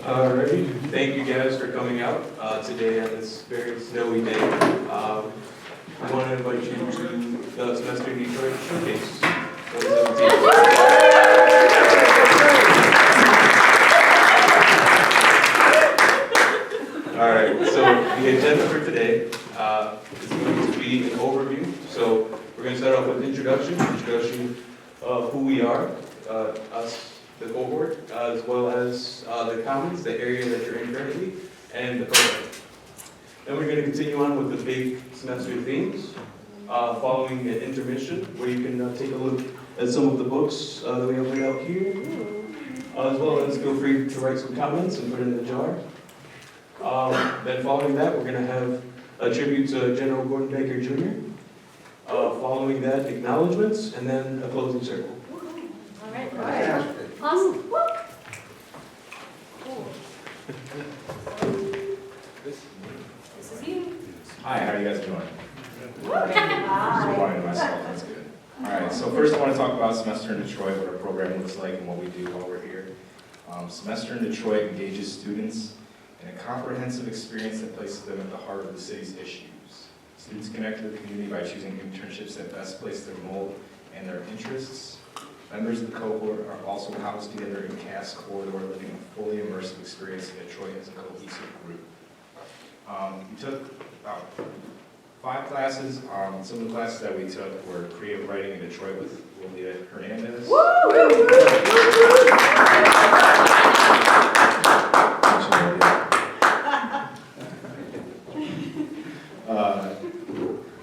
Alrighty, thank you guys for coming out today on this very snowy day. I want to invite you to the Semester in Detroit Showcase 2017. Alright, so the agenda for today is going to be an overview. So we're going to start off with introduction of who we are, us, the cohort, as well as the commons, the area that you're in currently, and the program. Then we're going to continue on with the big semester themes, following an intermission where you can take a look at some of the books that we have laid out here, as well as feel free to write some comments and put it in the jar. Then following that, we're going to have a tribute to General Gordon Baker Jr. Following that, acknowledgments, and then a closing circle. All right. Awesome. Cool. This is you. Hi, how are you guys doing? Hi. Supporting myself, that's good. All right, so first I want to talk about Semester in Detroit, what our program looks like and what we do while we're here. Semester in Detroit engages students in a comprehensive experience that places them at the heart of the city's issues. Students connect to the community by choosing internships that best place their mold and their interests. Members of the cohort are also housed together in Cass Corridor, living a fully immersive experience in Detroit as a cohesive group. We took about 5 classes. Some of the classes that we took were creative writing in Detroit with Lolita Hernandez.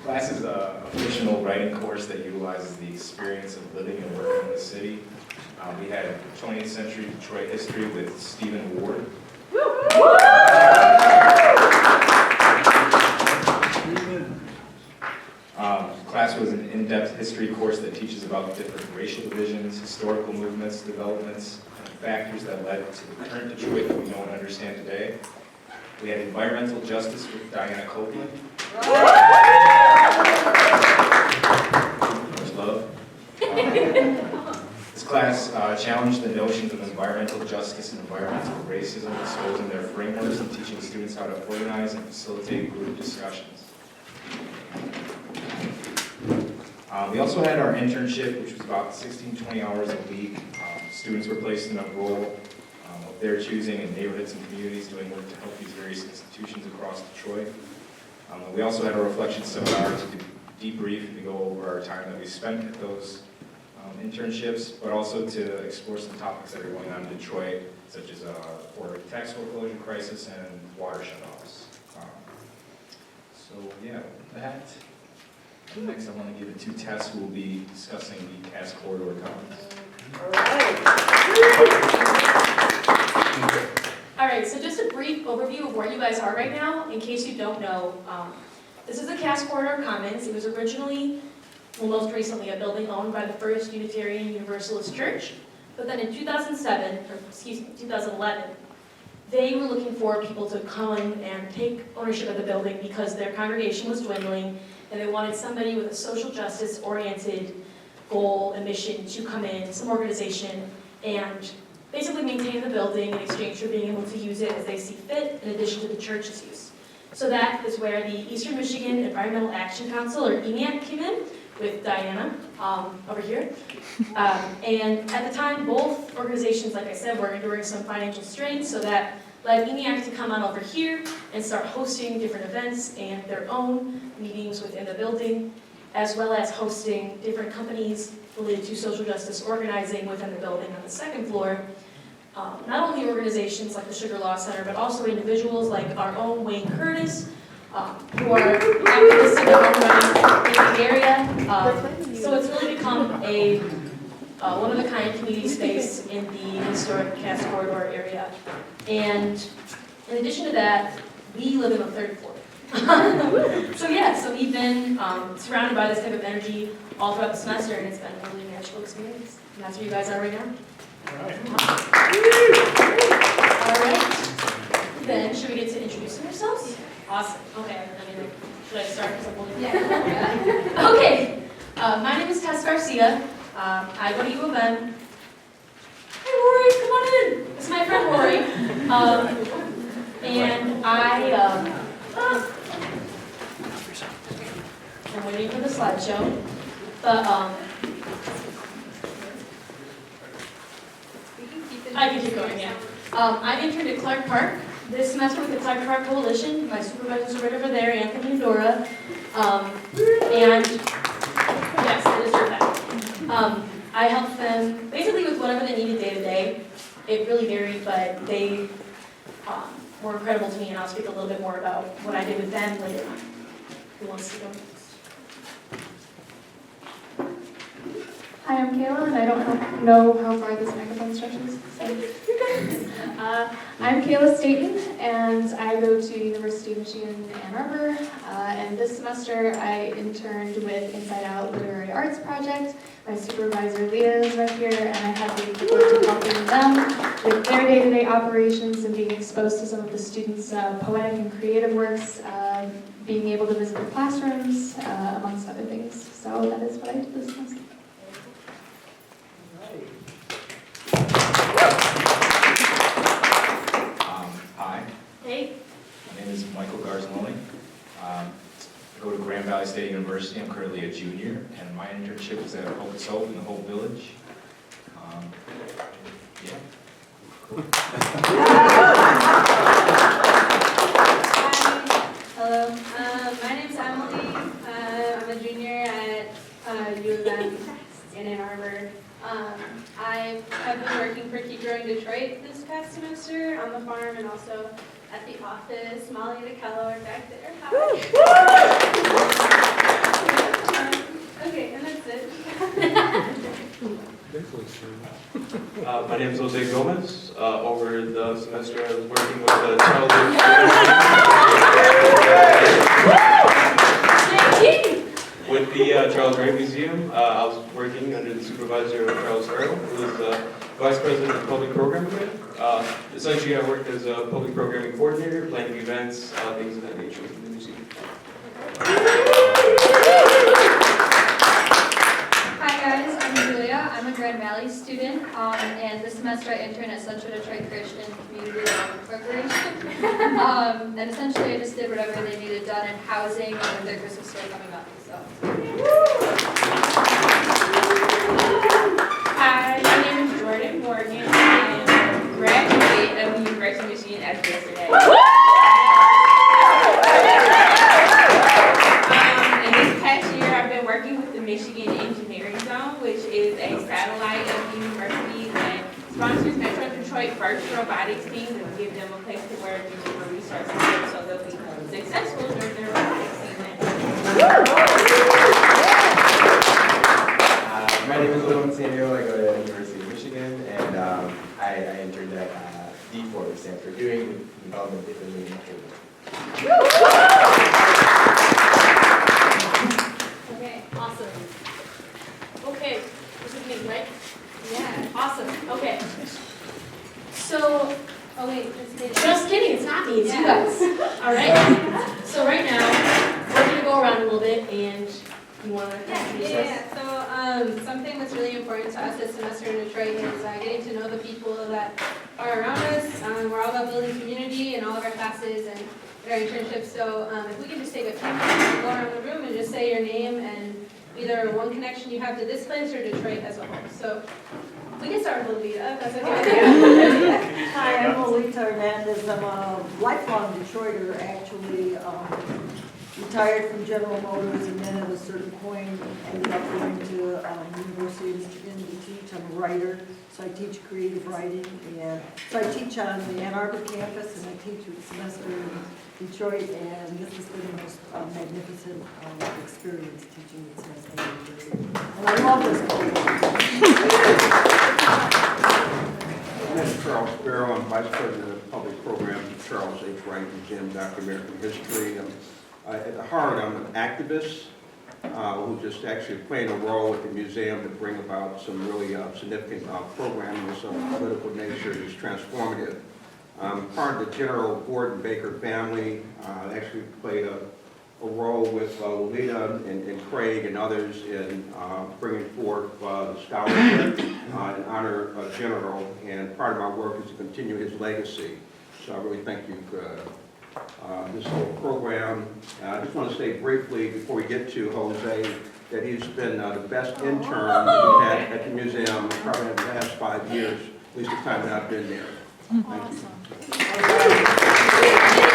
Class is a fictional writing course that utilizes the experience of living and working in the city. We had 20th century Detroit history with Stephen Ward. Class was an in-depth history course that teaches about different racial divisions, historical movements, developments, and factors that led to the current Detroit that we know and understand today. We had environmental justice with Diana Copeland. Much love. This class challenged the notions of environmental justice and environmental racism, exposing their frameworks and teaching students how to organize and facilitate group discussions. We also had our internship, which was about 16, 20 hours a week. Students were placed in a role of their choosing in neighborhoods and communities, doing work to help these various institutions across Detroit. We also had a reflection seminar to debrief and to go over our time that we spent at those internships, but also to explore some topics that are going on in Detroit, such as for tax foreclosure crisis and water shutoffs. So yeah, with that. Next, I want to give it to Tess, who will be discussing the Cass Corridor Commons. All right, so just a brief overview of where you guys are right now, in case you don't know. This is the Cass Corridor Commons. It was originally, well, most recently, a building owned by the First Unitarian Universalist Church. But then in 2011, they were looking for people to come and take ownership of the building because their congregation was dwindling, and they wanted somebody with a social justice-oriented goal and mission to come in, some organization, and basically maintain the building in exchange for being able to use it as they see fit, in addition to the church's use. So that is where the Eastern Michigan Environmental Action Council, or EMAC, came in with Diana over here. And at the time, both organizations, like I said, were enduring some financial strain, so that led EMAC to come on over here and start hosting different events and their own meetings within the building, as well as hosting different companies related to social justice organizing within the building on the second floor. Not only organizations like the Sugar Law Center, but also individuals like our own Wayne Curtis, who are activists in their own right in the area. So it's really become a one-of-a-kind community space in the historic Cass Corridor area. And in addition to that, we live in the 3rd floor. So yeah, so we've been surrounded by this type of energy all throughout the semester, and it's been a really magical experience. And that's where you guys are right now. All right. Then, should we get to introducing ourselves? Awesome. Okay. Should I start? Yeah. Okay. My name is Tess Garcia. I go to U of M. Hey, Rory, come on in. This is my friend Rory. And I'm waiting for the slideshow, but, I can keep going, yeah. I interned at Clark Park this semester with the Clark Park Coalition. My supervisors are right over there, Anthony and Dora. And, yes, it is true that. I helped them basically with whatever they needed day to day. It really varied, but they were incredible to me, and I'll speak a little bit more about what I did with them later on. Who wants to go next? Hi, I'm Kayla, and I don't know how far this microphone stretches. So. I'm Kayla Staten, and I go to University of Michigan Ann Arbor. And this semester, I interned with Inside Out Literary Arts Project. My supervisor, Leah, is right here, and I had the privilege of helping them with their day-to-day operations and being exposed to some of the students' poetic and creative works, being able to visit the classrooms, amongst other things. So that is what I did this semester. Hi, Hey. my name is Michael Garzanelli. I go to Grand Valley State University. I'm currently a junior, and my internship was at Hope's Hope in the Hope Village. Yeah. Hello, my name's Emily. I'm a junior at U of M in Ann Arbor. I have been working for Keep Growing Detroit this past semester on the farm and also at the office. Molly and Akello are back there. Hi. Okay, and that's it. My name is Jose Gomez. Over the semester, I was working with Charles. With the Charles Gray Museum, I was working under the supervisor of Charles Earl, who is the Vice President of Public Programming. Essentially, I worked as a public programming coordinator, planning events, things of that nature within the museum. Hi guys, I'm Julia. I'm a Grand Valley student, and this semester I intern at Central Detroit Christian Community Development Corporation. And essentially I just did whatever they needed done in housing and with their Christmas store coming up. So. Hi, my name is Jordan Morgan, and I'm a graduate of the University of Michigan as of yesterday. And this past year, I've been working with the Michigan Engineering Zone, which is a satellite of the university that sponsors Metro Detroit first robotics teams and give them a place to work and give them resources so they'll be successful during their robotics season. My name is Dylan Samuel. I go to the University of Michigan, and I interned at D4, which stands for Doing Development Differently in Michigan. Okay, awesome. Okay, this is me, right? Yeah. Awesome, okay. So, Oh wait, just kidding, it's not me, it's you guys. All right? So right now, we're gonna go around a little bit, and you wanna introduce us? Yeah. So something that's really important to us this semester in Detroit is getting to know the people that are around us. We're all about building community in all of our classes and our internships. So if we can just take a few minutes and go around the room and just say your name and either one connection you have to this place or Detroit as a whole. So we can start with Lolita, if that's okay. Hi, I'm Lolita Hernandez. I'm a lifelong Detroiter, actually. Retired from General Motors and then at a certain point ended up going to University of Michigan to teach. I'm a writer, so I teach creative writing. And so I teach on the Ann Arbor campus and I teach a semester in Detroit. And this has been the most magnificent experience teaching this semester in Detroit. And I love this program. My name is Charles Sparrow. I'm Vice President of Public Programs at Charles H. Wright Museum, Dr. American History. At the heart, I'm an activist who's just actually playing a role at the museum to bring about some really significant programming of some political nature that's transformative. Part of the General Gordon Baker family. Actually played a role with Lolita and Craig and others in bringing forth the scholarship in honor of General, and part of my work is to continue his legacy. So I really thank you for this whole program. I just want to say briefly, before we get to Jose, that he's been the best intern that we've had at the museum, probably in the last 5 years, at least the time that I've been there. Thank you. All right.